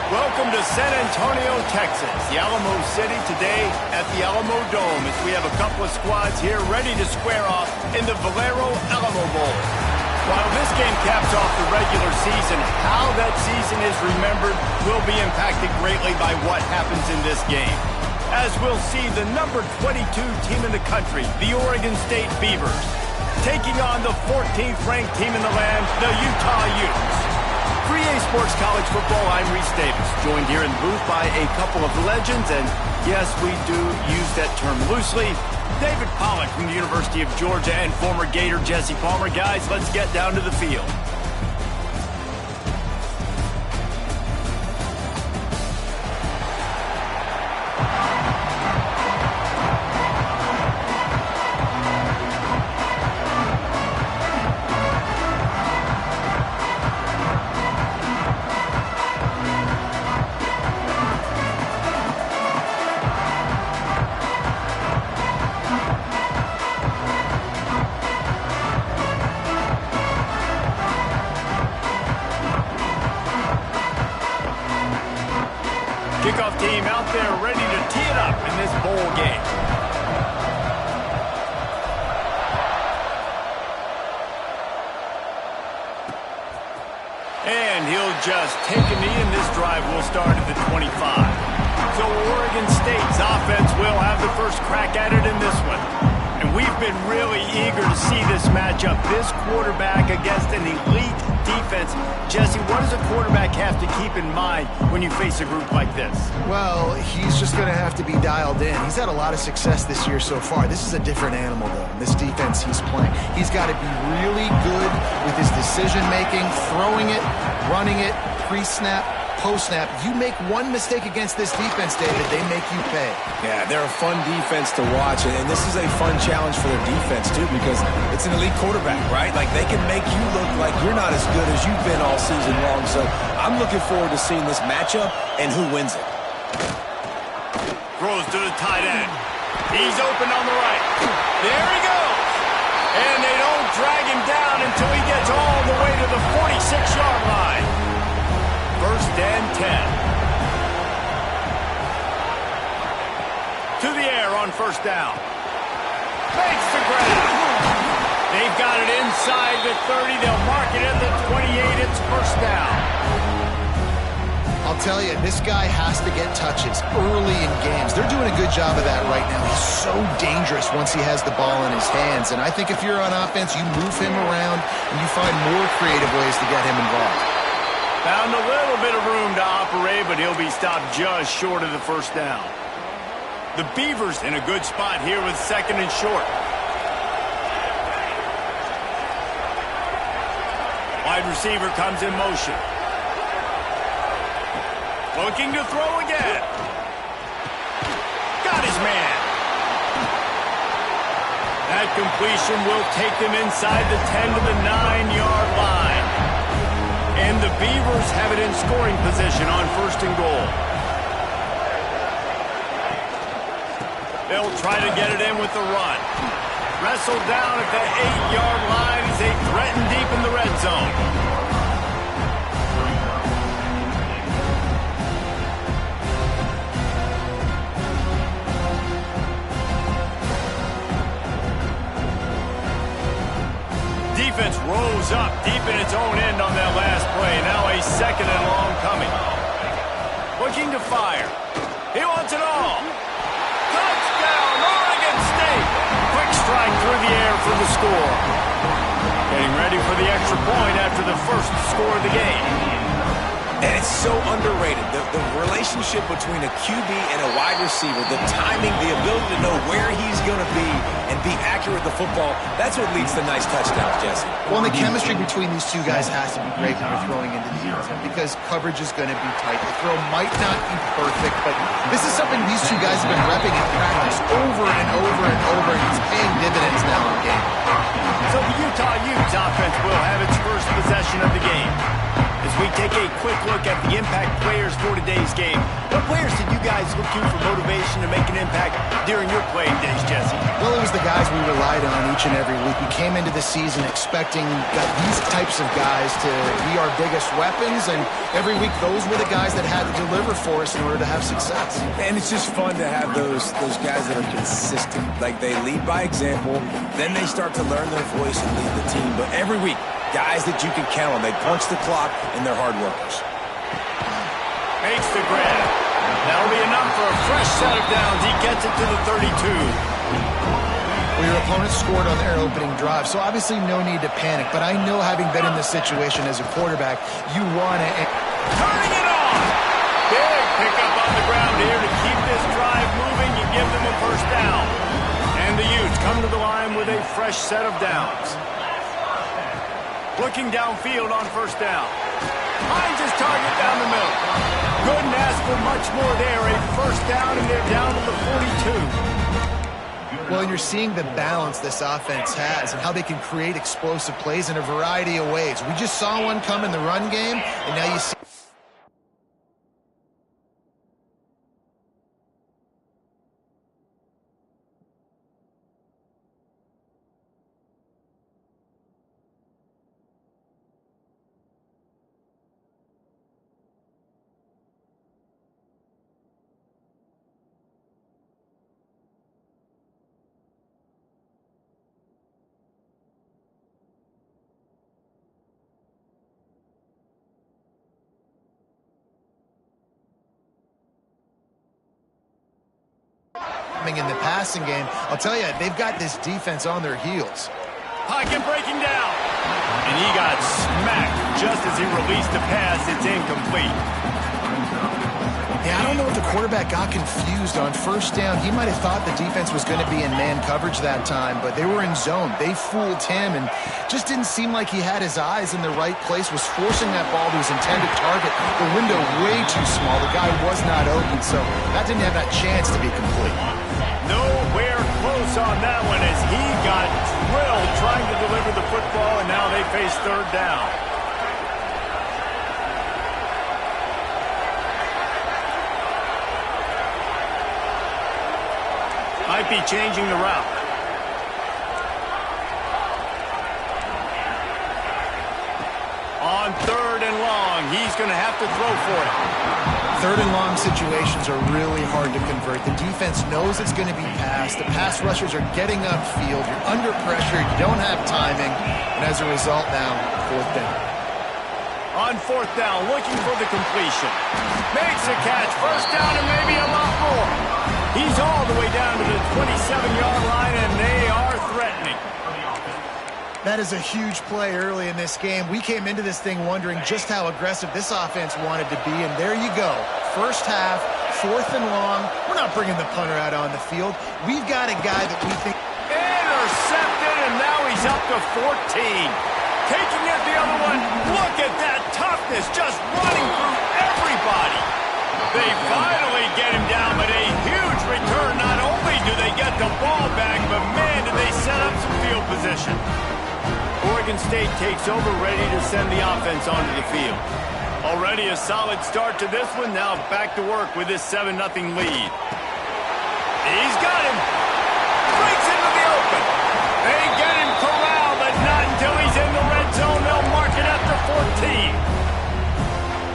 Welcome to San Antonio, Texas, the Alamo City today at the Alamo Dome as we have a couple of squads here ready to square off in the Valero Alamo Bowl. While this game caps off the regular season, how that season is remembered will be impacted greatly by what happens in this game. As we'll see the number 22 team in the country, the Oregon State Beavers, taking on the 14th ranked team in the land, the Utah Utes. For EA Sports College Football, I'm Reese Davis, joined here in the booth by a couple of legends, and yes, we do use that term loosely. David Pollack from the University of Georgia and former Gator Jesse Palmer. Guys, let's get down to the field. Kickoff team out there ready to tee it up in this bowl game. And he'll just take a knee, and this drive will start at the 25. So Oregon State's offense will have the first crack at it in this one. And we've been really eager to see this matchup. This quarterback against an elite defense. Jesse, what does a quarterback have to keep in mind when you face a group like this? Well, he's just going to have to be dialed in. He's had a lot of success this year so far. This is a different animal, though, in this defense he's playing. He's got to be really good with his decision-making, throwing it, running it, pre-snap, post-snap. You make one mistake against this defense, David, they make you pay. Yeah, they're a fun defense to watch, and this is a fun challenge for their defense, too, because it's an elite quarterback, right? Like, they can make you look like you're not as good as you've been all season long, so I'm looking forward to seeing this matchup and who wins it. Throws to the tight end. He's open on the right. There he goes. And they don't drag him down until he gets all the way to the 46-yard line. First and 10. To the air on first down. Makes the grab. They've got it inside the 30. They'll mark it at the 28. It's first down. I'll tell you, this guy has to get touches early in games. They're doing a good job of that right now. He's so dangerous once he has the ball in his hands. And I think if you're on offense, you move him around and you find more creative ways to get him involved. Found a little bit of room to operate, but he'll be stopped just short of the first down. The Beavers in a good spot here with second and short. Wide receiver comes in motion. Looking to throw again. Got his man. That completion will take them inside the 10 to the 9-yard line. And the Beavers have it in scoring position on first and goal. They'll try to get it in with the run. Wrestled down at the 8-yard line as they threaten deep in the red zone. Defense rose up deep in its own end on that last play. Now a second and long coming. Looking to fire. He wants it all. Touchdown, Oregon State. Quick strike through the air for the score. Getting ready for the extra point after the first score of the game. And it's so underrated. The relationship between a QB and a wide receiver, the timing, the ability to know where he's going to be and be accurate with the football, that's what leads to nice touchdowns, Jesse. Well, and the chemistry between these two guys has to be great when you're throwing into the end zone because coverage is going to be tight. The throw might not be perfect, but this is something these two guys have been repping in practice over and over and over, and it's paying dividends now in the game. So the Utah Utes offense will have its first possession of the game. As we take a quick look at the impact players for today's game, what players did you you guys look to for motivation to make an impact during your playing days, Jesse? Well, it was the guys we relied on each and every week. We came into the season expecting these types of guys to be our biggest weapons, and every week those were the guys that had to deliver for us in order to have success. And it's just fun to have those guys that are consistent. Like, they lead by example, then they start to learn their voice and lead the team. But every week, guys that you can count on. They punch the clock, and they're hard workers. Makes the grab. That'll be enough for a fresh set of downs. He gets it to the 32. Well, your opponent scored on their opening drive, so obviously no need to panic. But I know, having been in this situation as a quarterback, you want to... Turning it on! Big pickup on the ground here to keep this drive moving. You give them a first down. And the Utes come to the line with a fresh set of downs. Looking downfield on first down. Finds his target down the middle. Couldn't ask for much more there. A first down, and they're down to the 42. Well, and you're seeing the balance this offense has and how they can create explosive plays in a variety of ways. We just saw one come in the run game, and now you see... in the passing game. I'll tell you, they've got this defense on their heels. Pocket breaking down. And he got smacked just as he released the pass. It's incomplete. Yeah, I don't know if the quarterback got confused on first down. He might have thought the defense was going to be in man coverage that time, but they were in zone. They fooled him and just didn't seem like he had his eyes in the right place, was forcing that ball to his intended target. The window way too small. The guy was not open, so that didn't have that chance to be complete. Nowhere close on that one as he got drilled trying to deliver the football, and now they face third down. Might be changing the route. On third and long, he's going to have to throw for it. Third and long situations are really hard to convert. The defense knows it's going to be passed. The pass rushers are getting upfield. You're under pressure. You don't have timing. And as a result now, fourth down. On fourth down, looking for the completion. Makes a catch. First down and maybe a lot more. He's all the way down to the 27-yard line, and they are threatening. That is a huge play early in this game. We came into this thing wondering just how aggressive this offense wanted to be, and there you go. First half, fourth and long. We're not bringing the punter out on the field. We've got a guy that we think... Intercepted, and now he's up to 14. Taking it the other one. Look at that toughness, just running through everybody. They finally get him down, but a huge return. Not only do they get the ball back, but man, do they set up some field position. Oregon State takes over, ready to send the offense onto the field. Already a solid start to this one. Now back to work with this 7-0 lead. He's got him. Breaks into the open. They get him corralled, but not until he's in the red zone. They'll mark it up to 14.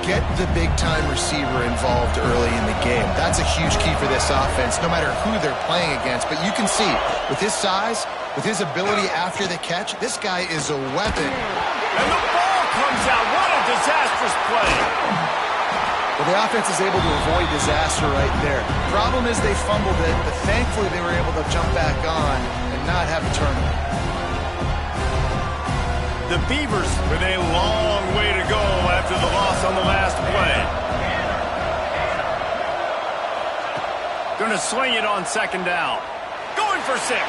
Get the big-time receiver involved early in the game. That's a huge key for this offense, no matter who they're playing against. But you can see, with his size, with his ability after the catch, this guy is a weapon. And the ball comes out. What a disastrous play. Well, the offense is able to avoid disaster right there. Problem is they fumbled it, but thankfully they were able to jump back on and not have a turnover. The Beavers with a long way to go after the loss on the last play. Gonna swing it on second down. Going for 6.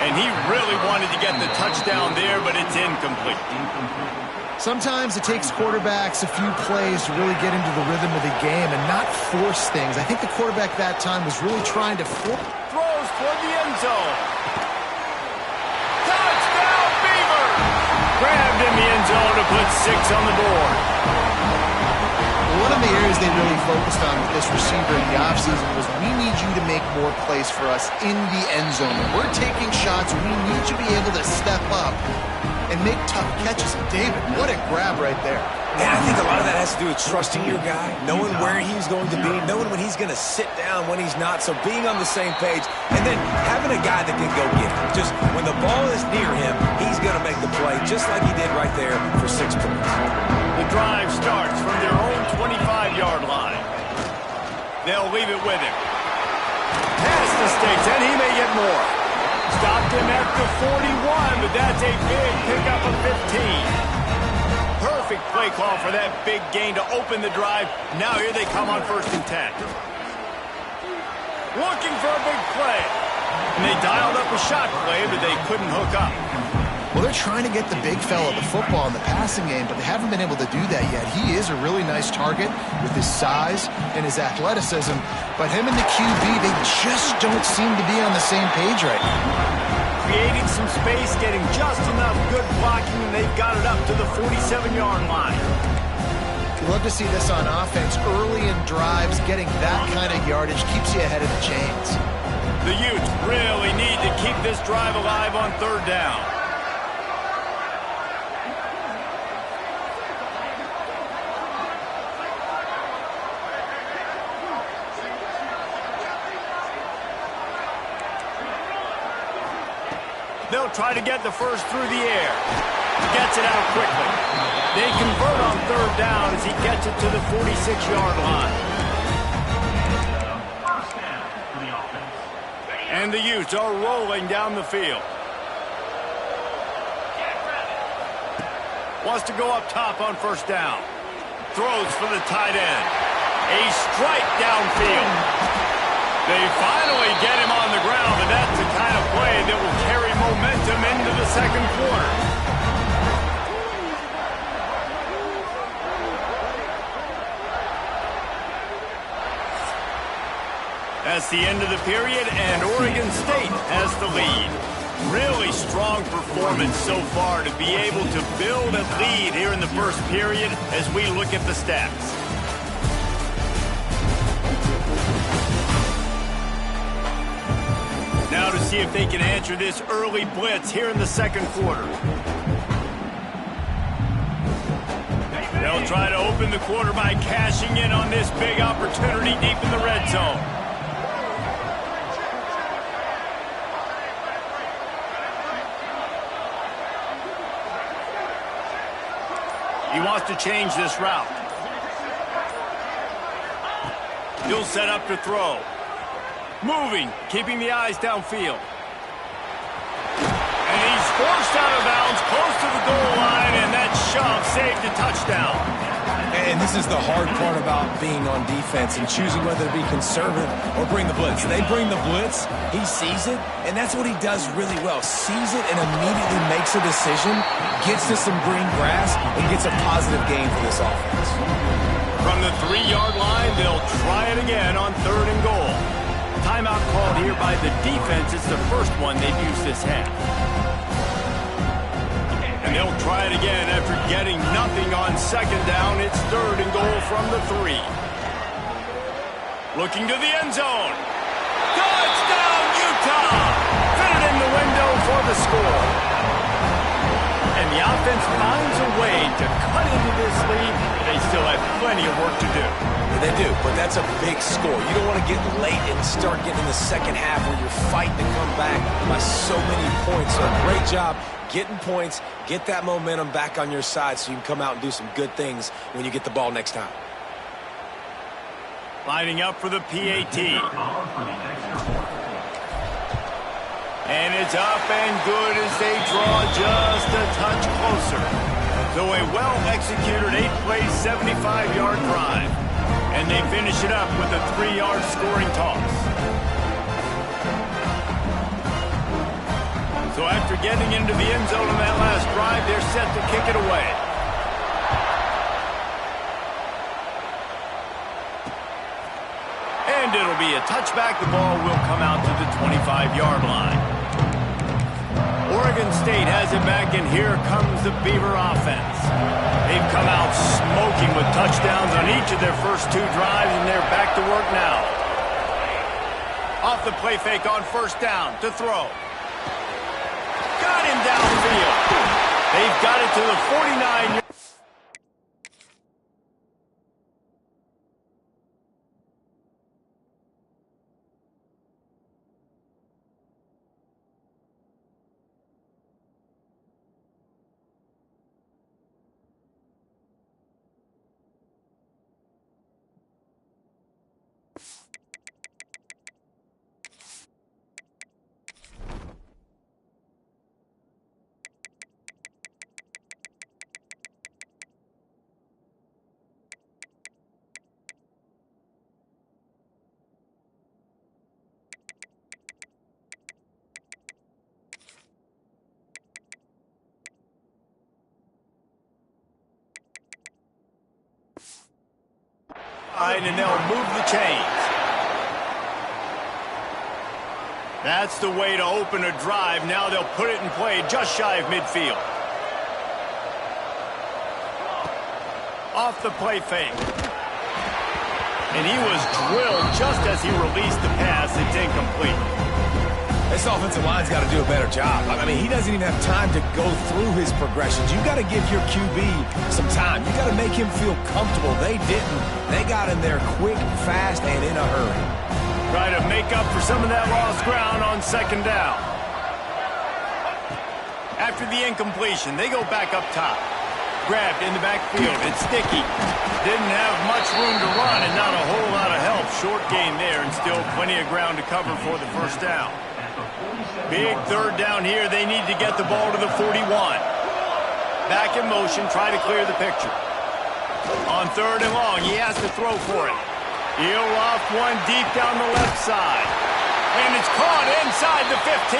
And he really wanted to get the touchdown there, but it's incomplete. Sometimes it takes quarterbacks a few plays to really get into the rhythm of the game and not force things. I think the quarterback that time was really trying to force. Throws toward the end zone. Touchdown, Beavers! Grabbed in the end zone to put 6 on the board. One of the areas they really focused on with this receiver in the offseason was we need you to make more plays for us in the end zone. When we're taking shots, we need you to be able to step up and make tough catches. And David, what a grab right there. And I think a lot of that has to do with trusting your guy, knowing where he's going to be, knowing when he's going to sit down, when he's not. So being on the same page, and then having a guy that can go get it. Just when the ball is near him, he's going to make the play, just like he did right there for 6 points. The drive starts from their own 25-yard line. They'll leave it with him. Pass mistakes, and he may get more. Stopped him at the 41, but that's a big pickup of 15. Perfect play call for that big gain to open the drive. Now here they come on 1st and 10. Looking for a big play. And they dialed up a shot play, but they couldn't hook up. Well, they're trying to get the big fella the football in the passing game, but they haven't been able to do that yet. He is a really nice target with his size and his athleticism, but him and the QB, they just don't seem to be on the same page right now. Creating some space, getting just enough good blocking, and they've got it up to the 47-yard line. You love to see this on offense. Early in drives, getting that kind of yardage keeps you ahead of the chains. The Utes really need to keep this drive alive on 3rd down. They'll try to get the first through the air. Gets it out quickly. They convert on 3rd down as he gets it to the 46-yard line. And the Utes are rolling down the field. Wants to go up top on 1st down. Throws for the tight end. A strike downfield. They finally get him on the ground, but that's the kind of play that will carry momentum into the 2nd quarter. That's the end of the period, and Oregon State has the lead. Really strong performance so far to be able to build a lead here in the 1st period as we look at the stats. Now to see if they can answer this early blitz here in the 2nd quarter. They'll try to open the quarter by cashing in on this big opportunity deep in the red zone. He wants to change this route. He'll set up to throw. Moving, keeping the eyes downfield. And he's forced out of bounds, close to the goal line, and that shove saved a touchdown. And this is the hard part about being on defense and choosing whether to be conservative or bring the blitz. They bring the blitz, he sees it, and that's what he does really well. Sees it and immediately makes a decision, gets to some green grass, and gets a positive gain for this offense. From the 3-yard line, they'll try it again on 3rd and goal. Timeout called here by the defense. It's the first one they've used this half. And they'll try it again after getting nothing on 2nd down. It's 3rd and goal from the 3. Looking to the end zone. Touchdown, Utah! Fitted in the window for the score. And the offense finds a way to cut into this lead. They still have plenty of work to do. They do, but that's a big score. You don't want to get late and start getting in the 2nd half where you're fighting to come back by so many points. So great job getting points, get that momentum back on your side so you can come out and do some good things when you get the ball next time. Lining up for the PAT. And it's up and good as they draw just a touch closer. So a well-executed 8-play, 75-yard drive. And they finish it up with a 3-yard scoring toss. So after getting into the end zone on that last drive, they're set to kick it away. And it'll be a touchback. The ball will come out to the 25-yard line. Oregon State has it back, and here comes the Beaver offense. They've come out smoking with touchdowns on each of their first 2 drives, and they're back to work now. Off the play fake on first down to throw. Got him downfield. They've got it to the 49. And they'll move the chains. That's the way to open a drive. Now they'll put it in play just shy of midfield. Off the play fake. And he was drilled just as he released the pass. It's incomplete. This offensive line's got to do a better job. I mean, he doesn't even have time to go through his progressions. You got to give your QB some time. You got to make him feel comfortable. They didn't. They got in there quick, fast, and in a hurry. Try to make up for some of that lost ground on second down. After the incompletion, they go back up top. Grabbed in the backfield. It's Sticky. Didn't have much room to run and not a whole lot of help. Short gain there and still plenty of ground to cover for the first down. Big third down here. They need to get the ball to the 41. Back in motion. Try to clear the picture. On third and long, he has to throw for it. He'll loft one deep down the left side. And it's caught inside the 15.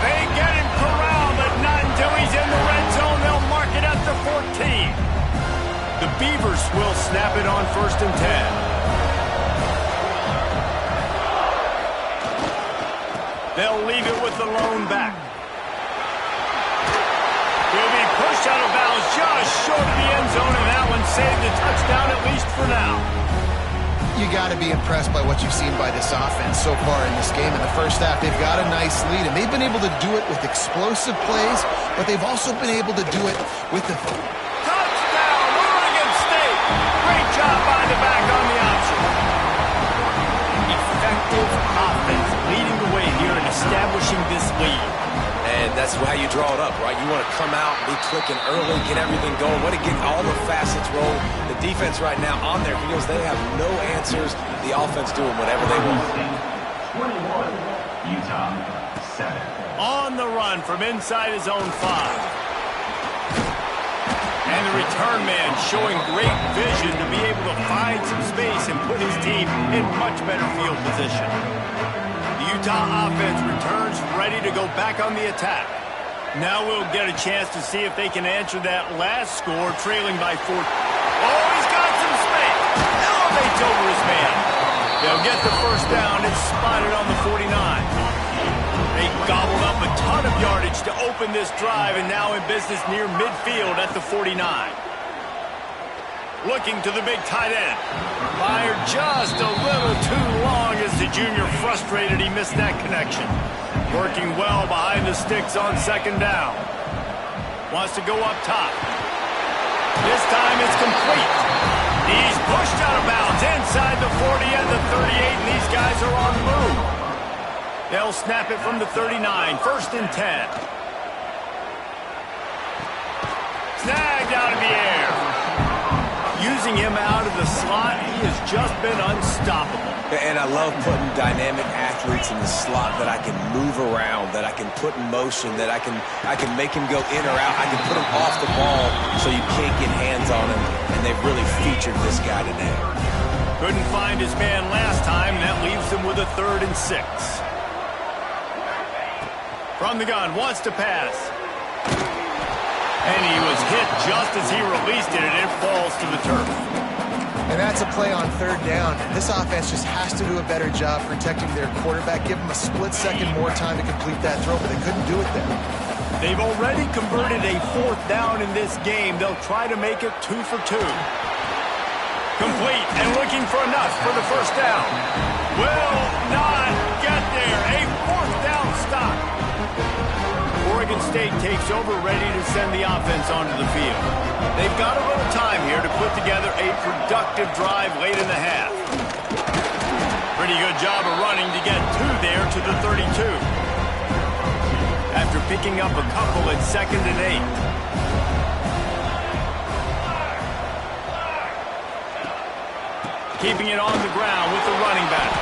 They get him corralled, but not until he's in the red zone. They'll mark it at the 14. The Beavers will snap it on first and 10. They'll leave it with the lone back. He'll be pushed out of bounds just short of the end zone, and that one saved a touchdown at least for now. You got to be impressed by what you've seen by this offense so far in this game. In the first half, they've got a nice lead, and they've been able to do it with explosive plays, but they've also been able to do it with the... Touchdown, Oregon State! Great job by the back on the option. Effective offense leading the way here in establishing this lead. And that's how you draw it up, right? You want to come out, be clicking early, get everything going. Want to get all the facets rolling. The defense right now on their heels, they have no answers. The offense doing whatever they want. 21, Utah, 7. On the run from inside his own 5. And the return man showing great vision to be able to find some space and put his team in much better field position. The Utah offense returns ready to go back on the attack. Now we'll get a chance to see if they can answer that last score, trailing by 4. Oh, he's got some space. Elevates over his man. They'll get the first down. It's spotted on the 49. They gobbled up a ton of yardage to open this drive, and now in business near midfield at the 49. Looking to the big tight end. Fired just a little too long as the junior frustrated he missed that connection. Working well behind the sticks on second down. Wants to go up top. This time it's complete. He's pushed out of bounds inside the 40 and the 38, and these guys are on the move. They'll snap it from the 39, first and 10. Snagged out of the air. Using him out of the slot, he has just been unstoppable. And I love putting dynamic athletes in the slot that I can move around, that I can put in motion, that I can make him go in or out. I can put him off the ball so you can't get hands on him, and they've really featured this guy today. Couldn't find his man last time, and that leaves him with a 3rd and 6. From the gun, wants to pass. And he was hit just as he released it, and it falls to the turf. And that's a play on third down. This offense just has to do a better job protecting their quarterback. Give him a split second more time to complete that throw, but they couldn't do it there. They've already converted a 4th down in this game. They'll try to make it 2 for 2. Complete and looking for enough for the first down. Will not get there. A 4th down stop. Oregon State takes over, ready to send the offense onto the field. They've got a little time here to put together a productive drive late in the half. Pretty good job of running to get 2 there to the 32. After picking up a couple at 2nd and 8. Keeping it on the ground with the running back.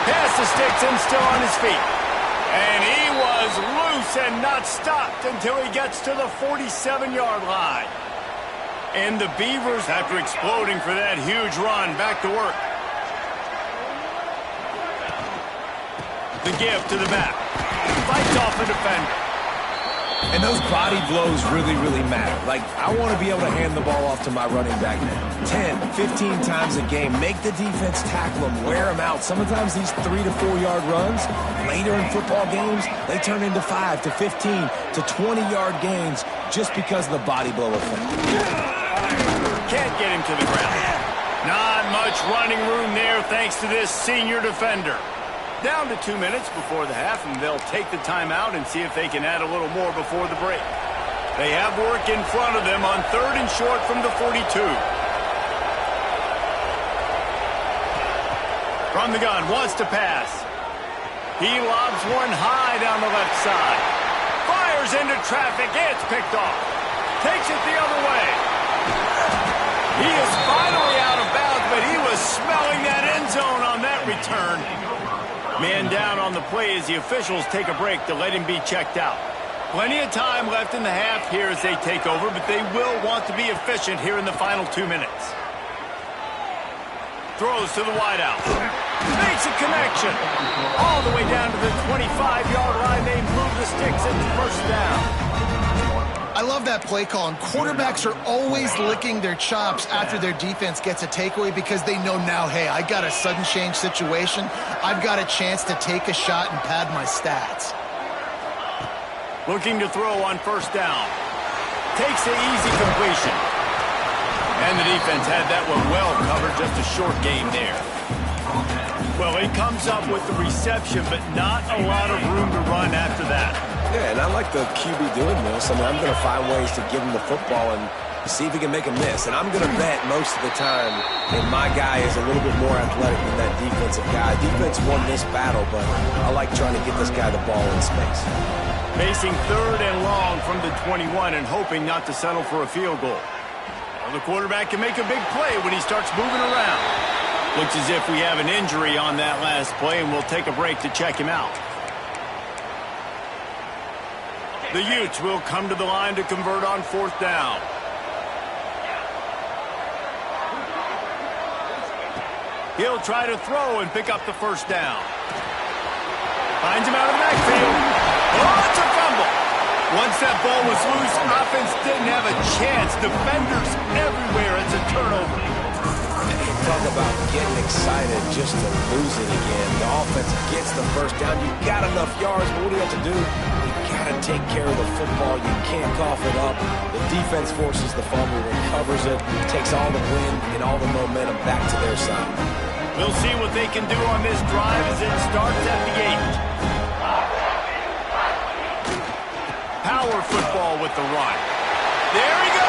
Pass to Stetson, still on his feet. And he was loose and not stopped until he gets to the 47-yard line. And the Beavers, after exploding for that huge run, back to work. The give to the back. Fights off the defender. And those body blows really, really matter. Like, I want to be able to hand the ball off to my running back now. 10, 15 times a game. Make the defense tackle them, wear them out. Sometimes these 3 to 4 yard runs, later in football games, they turn into 5 to 15 to 20-yard gains just because of the body blow effect. Can't get him to the ground. Not much running room there thanks to this senior defender. Down to 2 minutes before the half, and they'll take the timeout and see if they can add a little more before the break. They have work in front of them on 3rd and short from the 42. From the gun, wants to pass. He lobs one high down the left side. Fires into traffic. It's picked off. Takes it the other way. He is finally out of bounds, but he was smelling that end zone on that return. Man down on the play as the officials take a break to let him be checked out. Plenty of time left in the half here as they take over, but they will want to be efficient here in the final 2 minutes. Throws to the wideout. Makes a connection. All the way down to the 25-yard line. They move the sticks into first down. I love that play call, and quarterbacks are always licking their chops after their defense gets a takeaway because they know now, hey, I got a sudden change situation. I've got a chance to take a shot and pad my stats. Looking to throw on first down. Takes the easy completion. And the defense had that one well covered, just a short game there. Well, he comes up with the reception, but not a lot of room to run after that. Yeah, and I like the QB doing this. I mean, I'm going to find ways to give him the football and see if he can make a miss. And I'm going to bet most of the time that my guy is a little bit more athletic than that defensive guy. Defense won this battle, but I like trying to get this guy the ball in space. Facing 3rd and long from the 21 and hoping not to settle for a field goal. Well, the quarterback can make a big play when he starts moving around. Looks as if we have an injury on that last play, and we'll take a break to check him out. The Utes will come to the line to convert on 4th down. He'll try to throw and pick up the first down. Finds him out of the backfield. Oh, it's a fumble. Once that ball was loose, offense didn't have a chance. Defenders everywhere. It's a turnover. Talk about getting excited just to lose it again. The offense gets the first down. You got enough yards, but what do you have to do? You got to take care of the football. You can't cough it up. The defense forces the fumble, recovers it, takes all the wind and all the momentum back to their side. We'll see what they can do on this drive as it starts at the 8. Power football with the run. There he goes.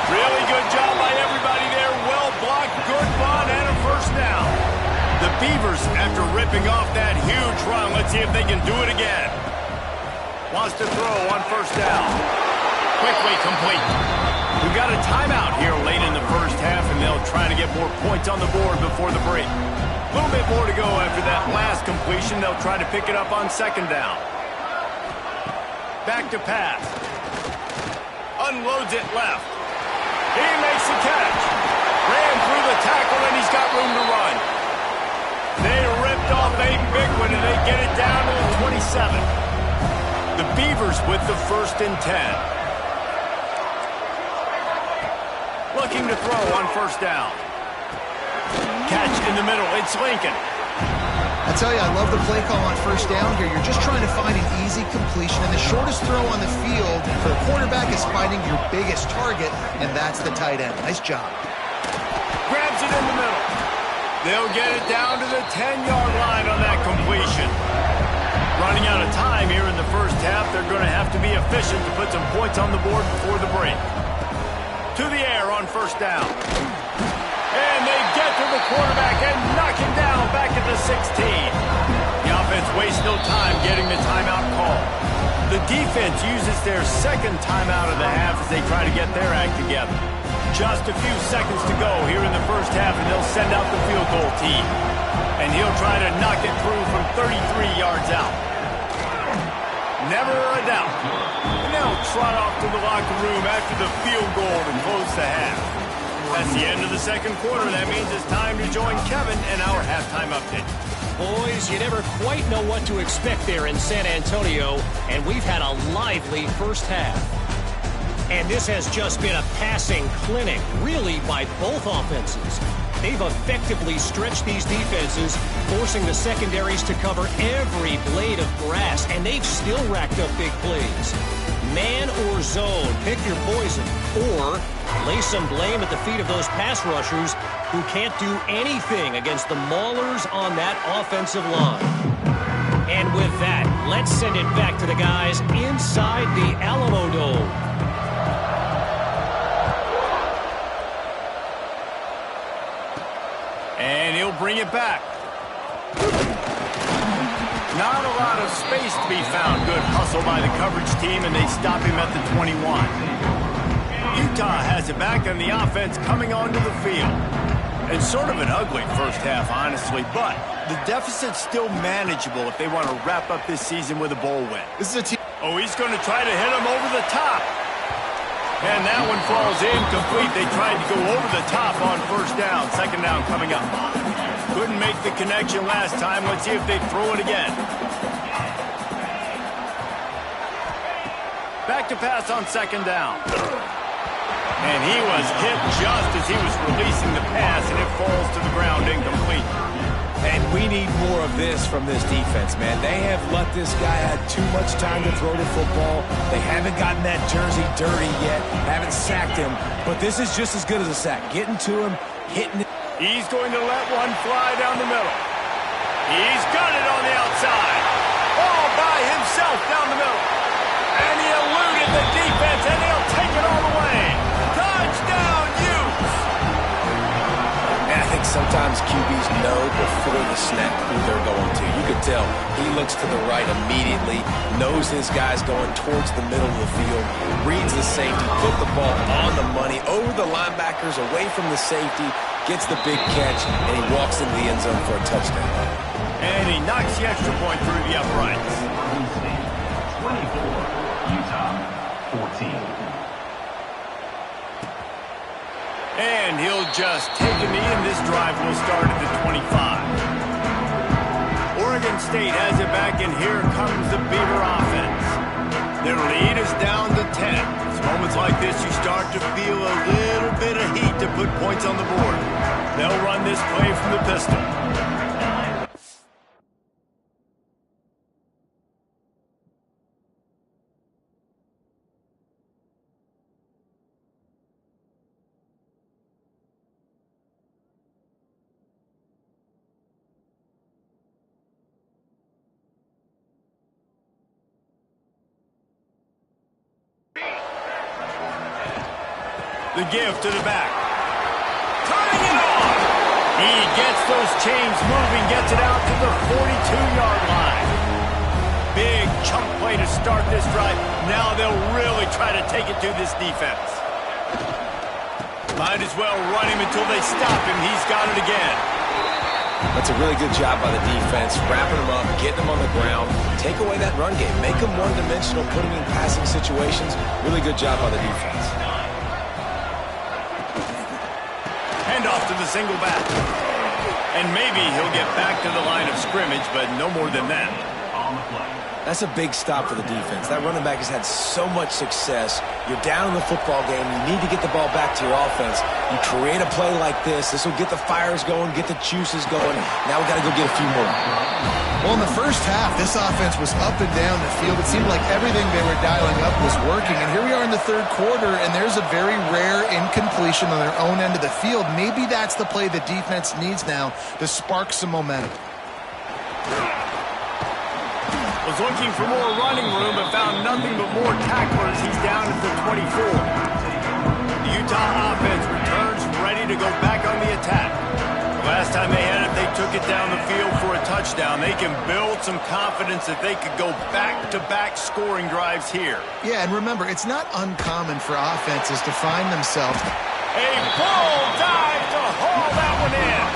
Really good job by everybody there. Well blocked, good run, and a first down. The Beavers, after ripping off that huge run, let's see if they can do it again. Wants to throw on first down. Quickly complete. We've got a timeout here late in the first half, and they'll try to get more points on the board before the break. A little bit more to go after that last completion. They'll try to pick it up on 2nd down. Back to pass. Unloads it left. He makes the catch. Ran through the tackle, and he's got room to run. They ripped off a big one, and they get it down to the 27. The Beavers with the 1st and 10. Looking to throw on first down. Catch in the middle. It's Lincoln. That's tell you, I love the play call on first down here. You're just trying to find an easy completion, and the shortest throw on the field for the quarterback is finding your biggest target, and that's the tight end. Nice job. Grabs it in the middle. They'll get it down to the 10-yard line on that completion. Running out of time here in the first half, they're going to have to be efficient to put some points on the board before the break. To the air on first down. And they get to the quarterback and knock him down back at the 16. The offense wastes no time getting the timeout call. The defense uses their second timeout of the half as they try to get their act together. Just a few seconds to go here in the first half, and they'll send out the field goal team. And he'll try to knock it through from 33 yards out. Never a doubt. And they'll trot off to the locker room after the field goal to close the half. That's the end of the second quarter. That means it's time to join Kevin in our halftime update. Boys, you never quite know what to expect there in San Antonio, and we've had a lively first half. And this has just been a passing clinic, really, by both offenses. They've effectively stretched these defenses, forcing the secondaries to cover every blade of grass, and they've still racked up big plays. Man or zone, pick your poison, or lay some blame at the feet of those pass rushers who can't do anything against the maulers on that offensive line. And with that, let's send it back to the guys inside the Alamo Dome. And he'll bring it back. Not a lot of space to be found. Good hustle by the coverage team, and they stop him at the 21. Utah has it back, and the offense coming onto the field. And sort of an ugly first half, honestly, but the deficit's still manageable if they want to wrap up this season with a bowl win. This is a team. Oh, he's going to try to hit him over the top. And that one falls incomplete. They tried to go over the top on first down. Second down coming up. Couldn't make the connection last time. Let's see if they throw it again. Back to pass on second down. And he was hit just as he was releasing the pass, and it falls to the ground incomplete. And we need more of this from this defense, man. They have let this guy have too much time to throw the football. They haven't gotten that jersey dirty yet, haven't sacked him. But this is just as good as a sack. Getting to him, hitting it. He's going to let one fly down the middle. He's got it on the outside. All by himself down the middle. And he eluded the defense, and he'll take it all the way. Touchdown, Utes! And I think sometimes QBs know before the snap who they're going to. You could tell he looks to the right immediately, knows his guy's going towards the middle of the field, reads the safety, put the ball on the money, over the linebackers, away from the safety, gets the big catch, and he walks into the end zone for a touchdown. And he knocks the extra point through the uprights. 24, Utah 14. And he'll just take a knee, and this drive will start at the 25. Oregon State has it back, and here comes the Beaver offense. Their lead is down to 10. It's moments like this you start to feel a little bit of heat to put points on the board. They'll run this play from the pistol. The give to the back. Turning it off. He gets those chains moving, gets it out to the 42-yard line. Big chunk play to start this drive. Now they'll really try to take it to this defense. Might as well run him until they stop him. He's got it again. That's a really good job by the defense, wrapping them up, getting them on the ground, take away that run game, make them one-dimensional, put them in passing situations. Really good job by the defense. Off to the single back. And maybe he'll get back to the line of scrimmage, but no more than that. That's a big stop for the defense. That running back has had so much success. You're down in the football game. You need to get the ball back to your offense. You create a play like this. This will get the fires going, get the juices going. Now we got to go get a few more. Well, in the first half, this offense was up and down the field. It seemed like everything they were dialing up was working. And here we are in the third quarter, and there's a very rare incompletion on their own end of the field. Maybe that's the play the defense needs now to spark some momentum. Was looking for more running room, but found nothing but more tacklers. He's down at the 24. The Utah offense returns ready to go back on the attack. The last time they had it, they took it down the field for a touchdown. They can build some confidence that they could go back-to-back scoring drives here. Yeah, and remember, it's not uncommon for offenses to find themselves. A bull dive to haul that one in.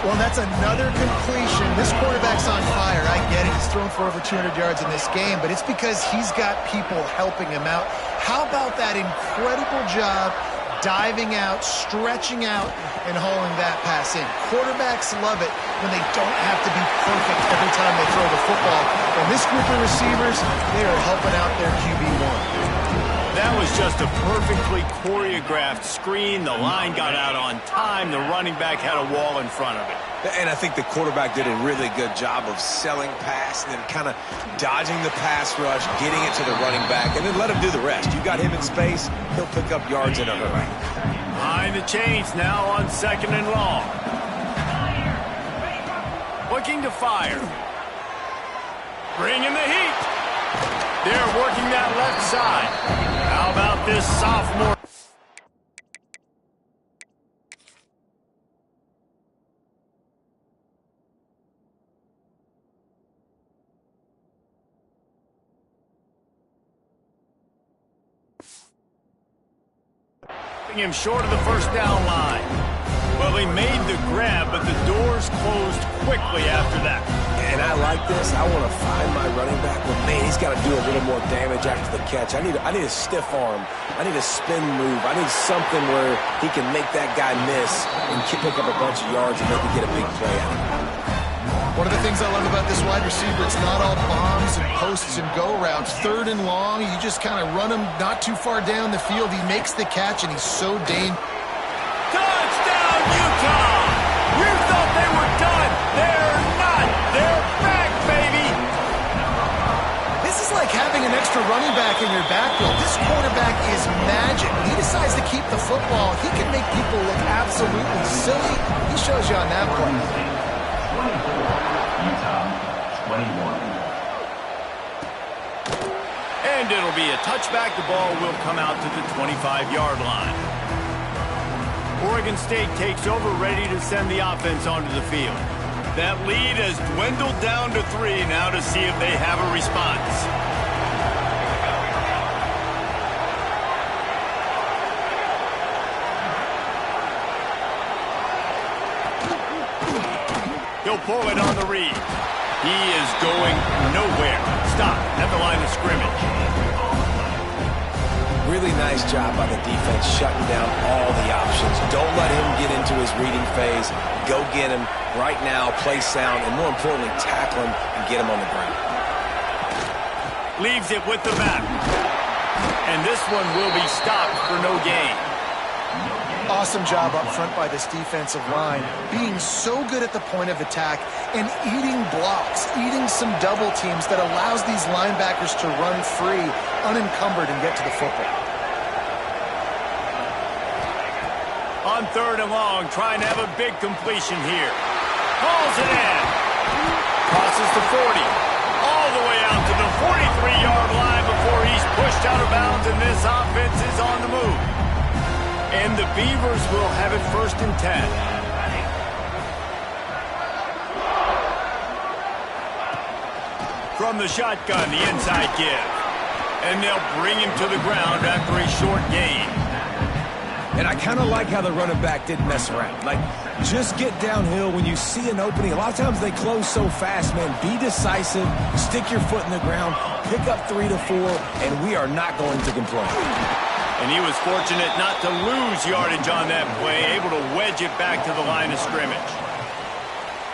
Well, that's another completion. This quarterback's on fire. I get it. He's thrown for over 200 yards in this game, but it's because he's got people helping him out. How about that incredible job diving out, stretching out, and hauling that pass in? Quarterbacks love it when they don't have to be perfect every time they throw the football. And this group of receivers, they are helping out their QB1. That was just a perfectly choreographed screen. The line got out on time. The running back had a wall in front of it. And I think the quarterback did a really good job of selling pass and then kind of dodging the pass rush, getting it to the running back, and then let him do the rest. You got him in space, he'll pick up yards in a hurry. Behind the chains now on 2nd and long. Looking to fire. Bringing the heat. They're working that left side. How about this sophomore? Him short of the first down line. Well, he made the grab, but the doors closed quickly after that. And I like this. I want to find my running back, but man, he's got to do a little more damage after the catch. I need a stiff arm. I need a spin move. I need something where he can make that guy miss and pick up a bunch of yards and maybe get a big play out of it. One of the things I love about this wide receiver, it's not all bombs and posts and go routes. 3rd and long, you just kind of run him not too far down the field. He makes the catch, and he's so dangerous. Touchdown, Utah! You thought they were done. They're not. They're back, baby. This is like having an extra running back in your backfield. This quarterback is magic. When he decides to keep the football, he can make people look absolutely silly. He shows you on that play. Utah, 21. And it'll be a touchback. The ball will come out to the 25-yard line. Oregon State takes over, ready to send the offense onto the field. That lead has dwindled down to 3 now to see if they have a response. He'll pull it on the read. He is going nowhere. Stop at the line of scrimmage. Really nice job by the defense shutting down all the options. Don't let him get into his reading phase. Go get him right now, play sound, and more importantly, tackle him and get him on the ground. Leaves it with the back. And this one will be stopped for no gain. Awesome job up front by this defensive line, being so good at the point of attack and eating blocks, eating some double teams that allows these linebackers to run free, unencumbered, and get to the football. On 3rd and long, trying to have a big completion here. Hauls it in. Crosses the 40. All the way out to the 43-yard line before he's pushed out of bounds, and this offense is on the move. And the Beavers will have it 1st and 10. From the shotgun, the inside give. And they'll bring him to the ground after a short gain. And I kind of like how the running back didn't mess around. Like, just get downhill when you see an opening. A lot of times they close so fast, man. Be decisive, stick your foot in the ground, pick up 3 to 4, and we are not going to complain. And he was fortunate not to lose yardage on that play, able to wedge it back to the line of scrimmage.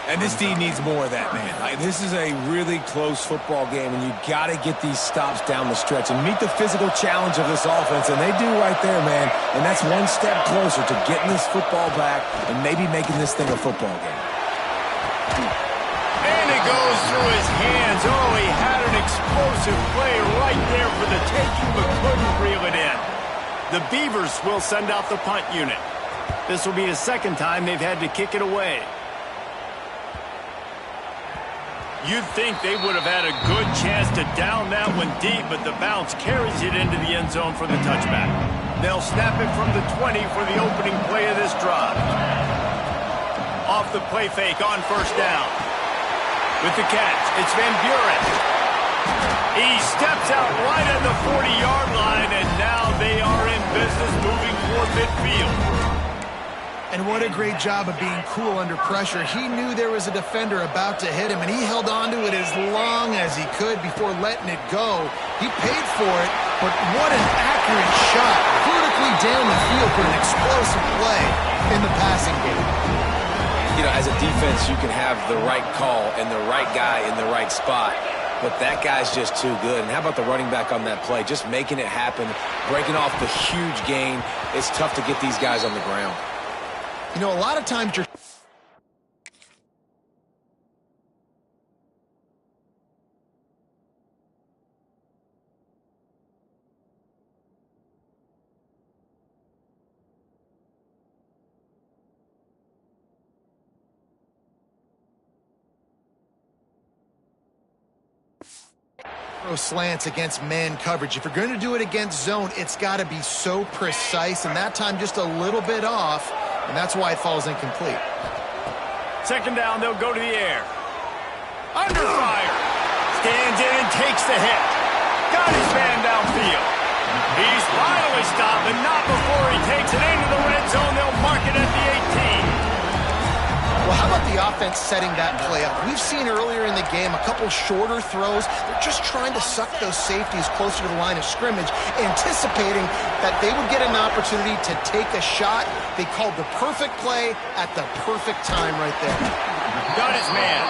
And this D needs more of that, man. This is a really close football game, and you got to get these stops down the stretch and meet the physical challenge of this offense, and they do right there, man. And that's one step closer to getting this football back and maybe making this thing a football game. And it goes through his hands. Oh, he had an explosive play right there for the taking, but couldn't reel it in. The Beavers will send out the punt unit. This will be the second time they've had to kick it away. You'd think they would have had a good chance to down that one deep, but the bounce carries it into the end zone for the touchback. They'll snap it from the 20 for the opening play of this drive. Off the play fake on first down. With the catch, it's Van Buren. He steps out right at the 40-yard line, and now they are in business moving toward midfield. And what a great job of being cool under pressure. He knew there was a defender about to hit him, and he held on to it as long as he could before letting it go. He paid for it, but what an accurate shot vertically down the field for an explosive play in the passing game. You know, as a defense, you can have the right call and the right guy in the right spot, but that guy's just too good. And how about the running back on that play? Just making it happen, breaking off the huge gain. It's tough to get these guys on the ground. You know, a lot of times you're... slants against man coverage. If you're going to do it against zone, it's got to be so precise, and that time just a little bit off, and that's why it falls incomplete. Second down, they'll go to the air. Under fire. Stands in and takes the hit. Got his man downfield. He's finally stopped, and not before he takes it into the red zone. They'll mark it at the 18. Well, how about the offense setting that play up? We've seen earlier in the game a couple shorter throws. They're just trying to suck those safeties closer to the line of scrimmage, anticipating that they would get an opportunity to take a shot. They called the perfect play at the perfect time right there. Got his man.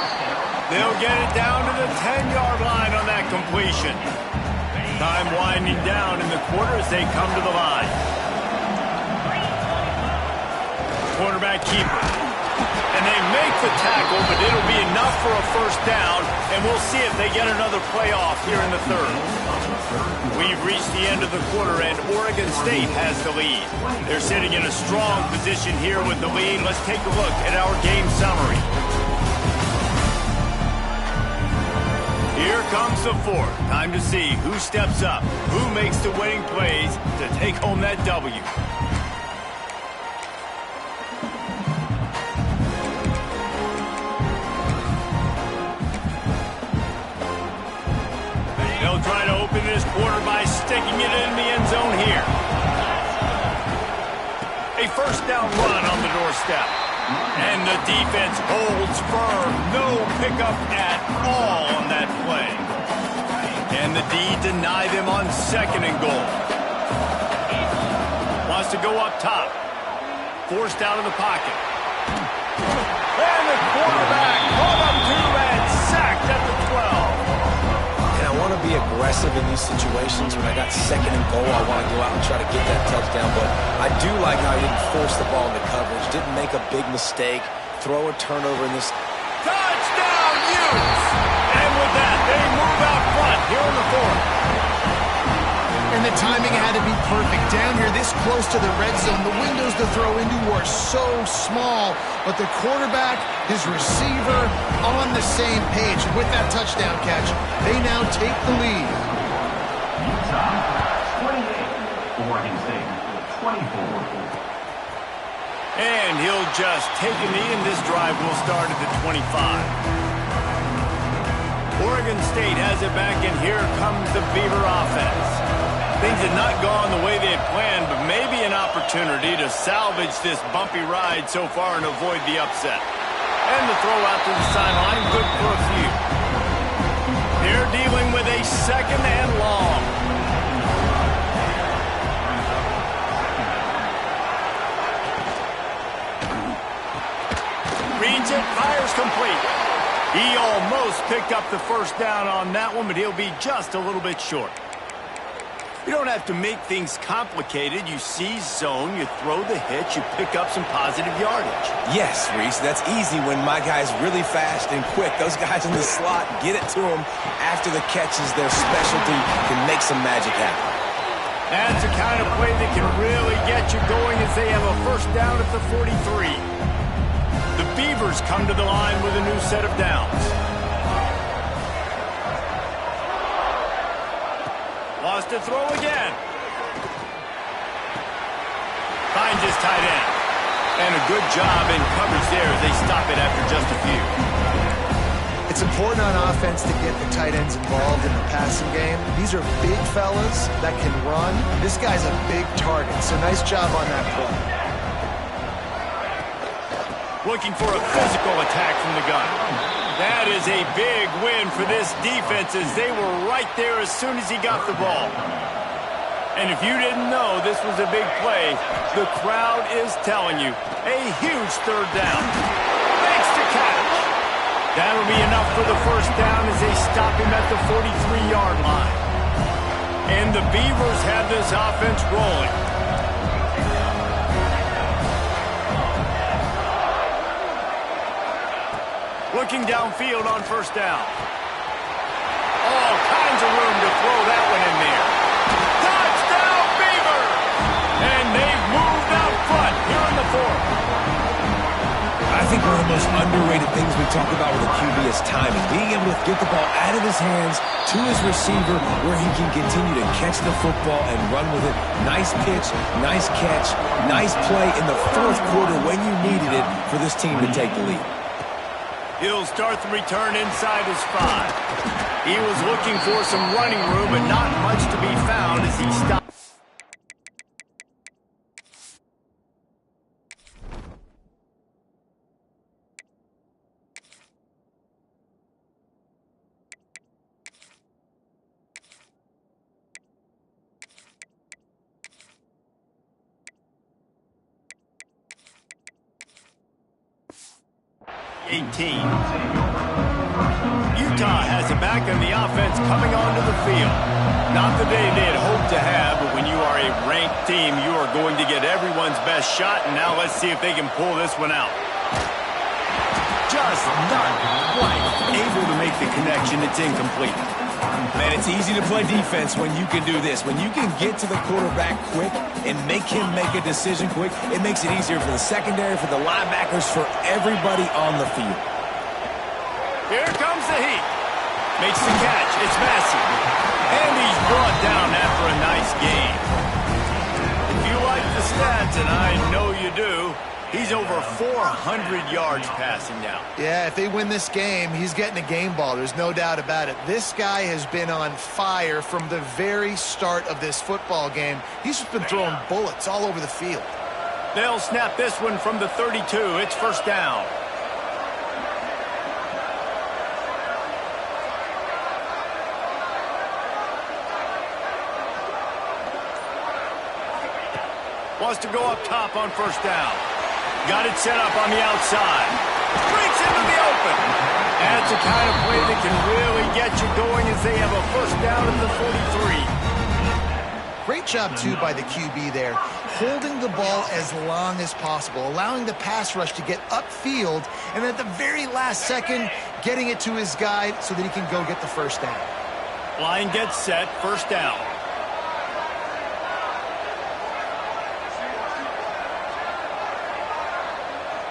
They'll get it down to the 10-yard line on that completion. Time winding down in the quarter as they come to the line. Quarterback keeper. And they make the tackle, but it'll be enough for a first down, and we'll see if they get another playoff here in the third. We've reached the end of the quarter, and Oregon State has the lead. They're sitting in a strong position here with the lead. Let's take a look at our game summary. Here comes the fourth. Time to see who steps up, who makes the winning plays to take home that W. They'll try to open this quarter by sticking it in the end zone here. A first down run on the doorstep. And the defense holds firm. No pickup at all on that play. And the D deny them on second and goal. Wants to go up top. Forced out of the pocket. And the quarterback brought up to and sacked at the 12. I want to be aggressive in these situations. When I got second and goal, I want to go out and try to get that touchdown. But I do like how he didn't force the ball into coverage, didn't make a big mistake, throw a turnover in this. Touchdown, Utes! And with that, they move out front here in the fourth. And the timing had to be perfect. Down here this close to the red zone, the windows to throw into are so small, but the quarterback, his receiver, on the same page. And with that touchdown catch, they now take the lead. Utah, 28. Oregon State, 24. And he'll just take a knee, and this drive will start at the 25. Oregon State has it back, and here comes the Beaver offense. Things had not gone the way they had planned, but maybe an opportunity to salvage this bumpy ride so far and avoid the upset. And the throw out to the sideline, good for a few. They're dealing with a second and long. Reads it, fires complete. He almost picked up the first down on that one, but he'll be just a little bit short. You don't have to make things complicated. You seize zone, you throw the hitch, you pick up some positive yardage. Yes, Reese, that's easy when my guy's really fast and quick. Those guys in the slot, get it to them after the catch is their specialty, can make some magic happen. That's the kind of play that can really get you going as they have a first down at the 43. The Beavers come to the line with a new set of downs. Lost to throw again. Finds his tight end. And a good job in coverage there as they stop it after just a few. It's important on offense to get the tight ends involved in the passing game. These are big fellas that can run. This guy's a big target, so nice job on that play. Looking for a physical attack from the gun. That is a big win for this defense as they were right there as soon as he got the ball. And if you didn't know this was a big play, the crowd is telling you. A huge third down. Makes the catch. That'll be enough for the first down as they stop him at the 43-yard line. And the Beavers have this offense rolling. Looking downfield on first down. All kinds of room to throw that one in there. Touchdown, Beavers! And they've moved out front here in the fourth. I think one of the most underrated things we talk about with a QB is timing. Being able to get the ball out of his hands to his receiver where he can continue to catch the football and run with it. Nice pitch, nice catch, nice play in the fourth quarter when you needed it for this team to take the lead. He'll start the return inside his 5. He was looking for some running room, but not much to be found as he stopped. Utah has a back in the offense coming onto the field. Not the day they had hoped to have, but when you are a ranked team, you are going to get everyone's best shot, and now let's see if they can pull this one out. Just not quite able to make the connection. It's incomplete. Man, it's easy to play defense when you can do this. When you can get to the quarterback quick and make him make a decision quick, it makes it easier for the secondary, for the linebackers, for everybody on the field. Here comes the heat. Makes the catch. It's Massey. And he's brought down after a nice game. If you like the stats, and I know you do, he's over 400 yards passing now. Yeah, if they win this game, he's getting a game ball. There's no doubt about it. This guy has been on fire from the very start of this football game. He's just been throwing bullets all over the field. They'll snap this one from the 32. It's first down. Wants to go up top on first down. Got it set up on the outside. Breaks into the open. That's the kind of play that can really get you going as they have a first down at the 43. Great job, too, by the QB there. Holding the ball as long as possible, allowing the pass rush to get upfield, and at the very last second, getting it to his guy so that he can go get the first down. Line gets set, first down.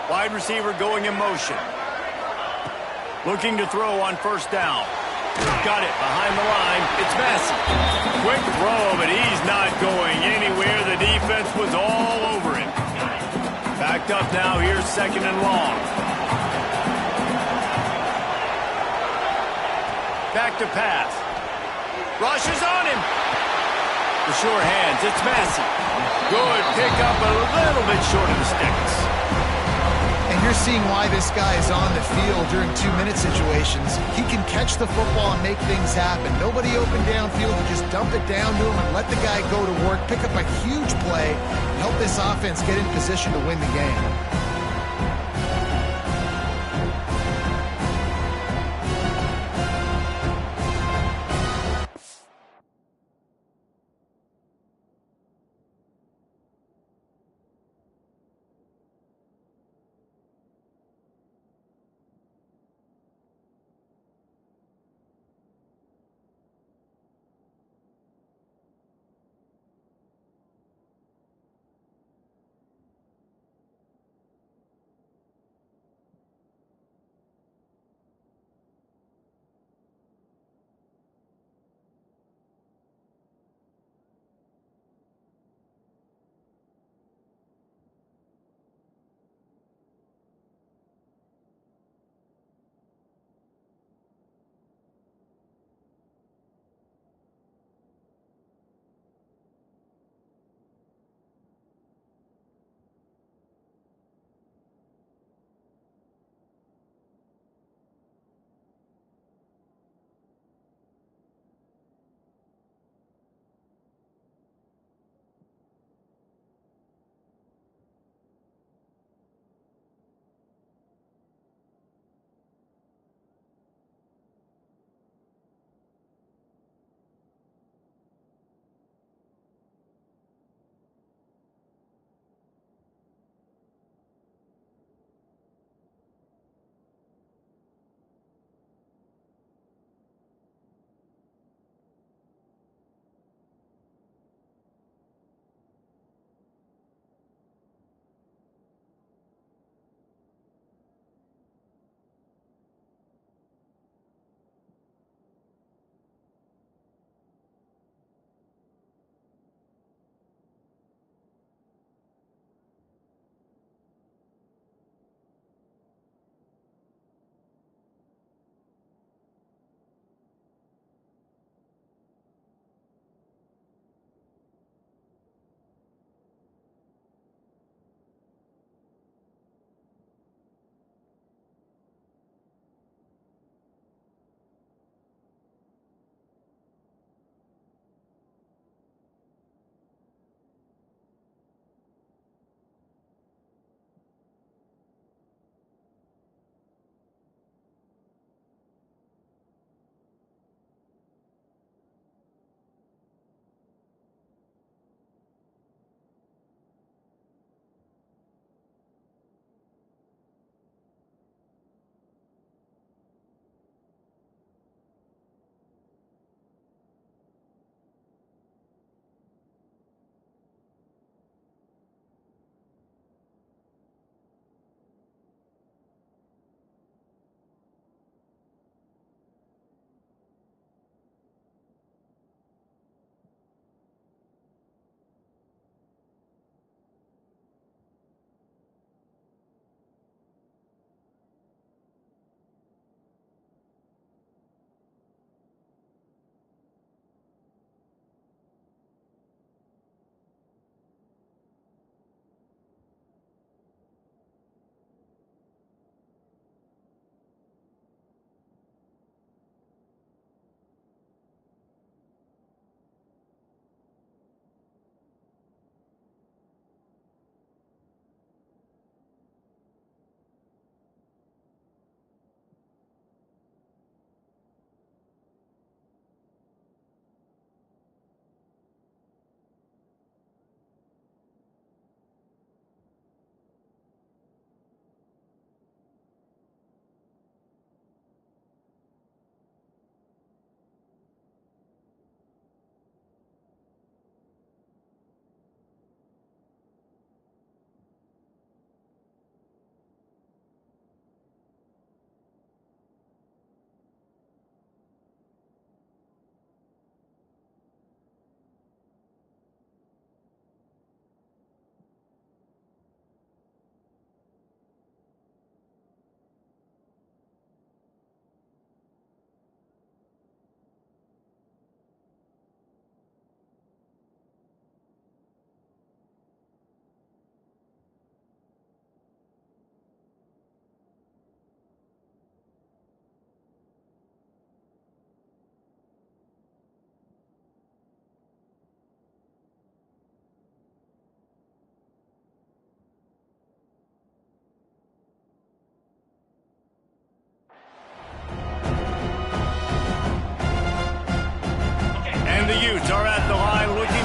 Wide receiver going in motion. Looking to throw on first down. Got it behind the line. It's Massey. Quick throw, but he's not going anywhere. The defense was all over him. Backed up now. Here's second and long. Back to pass. Rush is on him. The sure hands. It's Massey. Good pick up, a little bit short of the sticks. And you're seeing why this guy is on the field during 2-minute situations. He can catch the football and make things happen. Nobody open downfield. You just dump it down to him and let the guy go to work, pick up a huge play, and help this offense get in position to win the game.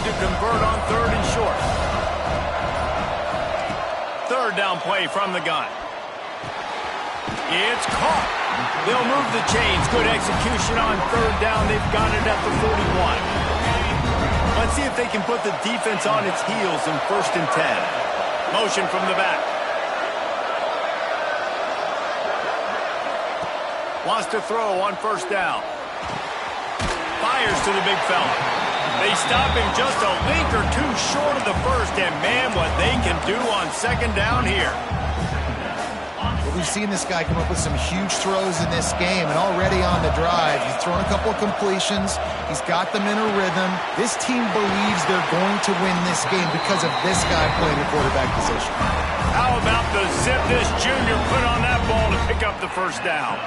to convert on 3rd and short. 3rd down play from the gun. It's caught. They'll move the chains. Good execution on 3rd down. They've got it at the 41. Let's see if they can put the defense on its heels in 1st and 10. Motion from the back. Wants to throw on 1st down. Fires to the big fella. They stop him just a link or two short of the 1st, and man, what they can do on 2nd down here. We've seen this guy come up with some huge throws in this game, and already on the drive, he's thrown a couple of completions. He's got them in a rhythm. This team believes they're going to win this game because of this guy playing the quarterback position. How about the zip this junior put on that ball to pick up the 1st down?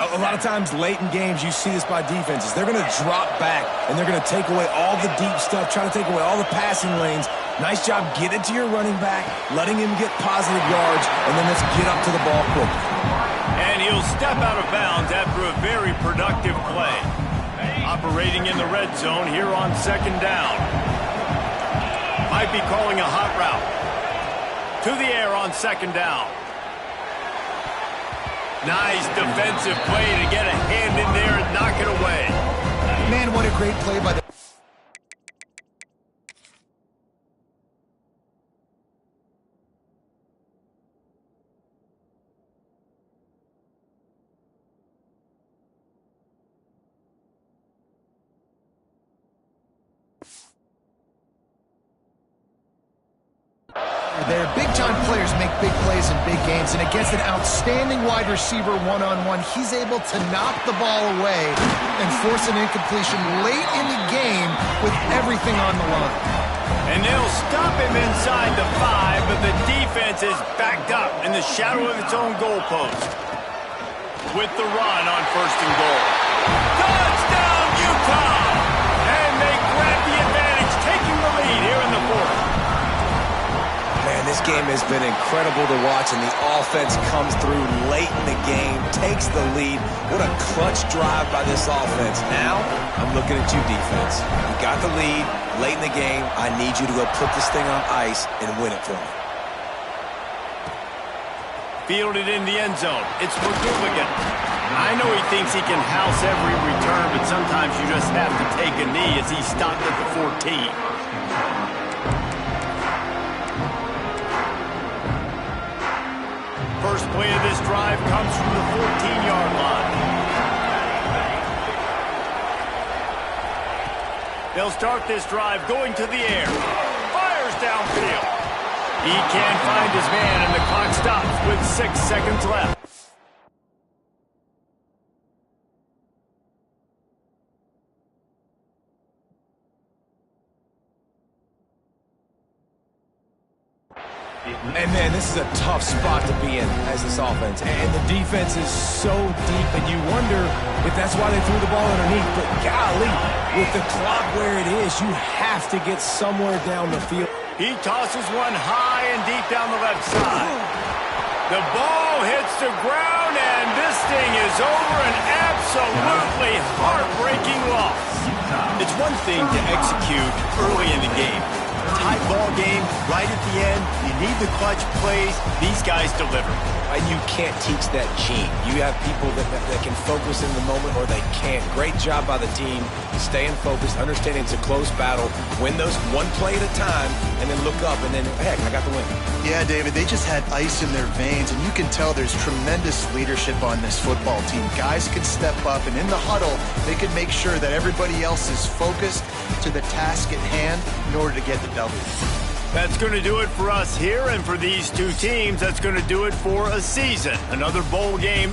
A lot of times late in games, you see this by defenses. They're going to drop back, and they're going to take away all the deep stuff, try to take away all the passing lanes. Nice job getting to your running back, letting him get positive yards, and then let's get up to the ball quickly. And he'll step out of bounds after a very productive play. Operating in the red zone here on 2nd down. Might be calling a hot route. To the air on 2nd down. Nice defensive play to get a hand in there and knock it away. Man, what a great play by the... Their big-time players make big plays in big games, and against an outstanding wide receiver one-on-one, he's able to knock the ball away and force an incompletion late in the game with everything on the line. And they'll stop him inside the 5, but the defense is backed up in the shadow of its own goalpost. With the run on 1st and goal. Touchdown, Utah! And they grab the advantage, taking the lead here in the 4th. Man, this game has been incredible to watch, and the offense comes through late in the game, takes the lead. What a clutch drive by this offense. Now, I'm looking at you, defense. You got the lead late in the game. I need you to go put this thing on ice and win it for me. Fielded in the end zone. It's McGooligan. I know he thinks he can house every return, but sometimes you just have to take a knee as he stopped at the 14. First play of this drive comes from the 14-yard line. They'll start this drive going to the air. Fires downfield. He can't find his man, and the clock stops with 6 seconds left. And, man, this is a tough spot to be in as this offense. And the defense is so deep, and you wonder if that's why they threw the ball underneath. But, golly, with the clock where it is, you have to get somewhere down the field. He tosses one high and deep down the left side. The ball hits the ground, and this thing is over. An absolutely heartbreaking loss. It's one thing to execute early in the game. Tight ball game, right at the end. You need the clutch plays. These guys deliver. And you can't teach that gene. You have people that can focus in the moment, or they can't. Great job by the team, staying focused, understanding it's a close battle, win those one play at a time, and then look up, and then, heck, I got the win. Yeah, David, they just had ice in their veins, and you can tell there's tremendous leadership on this football team. Guys can step up, and in the huddle, they can make sure that everybody else is focused to the task at hand in order to get the W. That's going to do it for us here, and for these two teams, that's going to do it for a season. Another bowl game.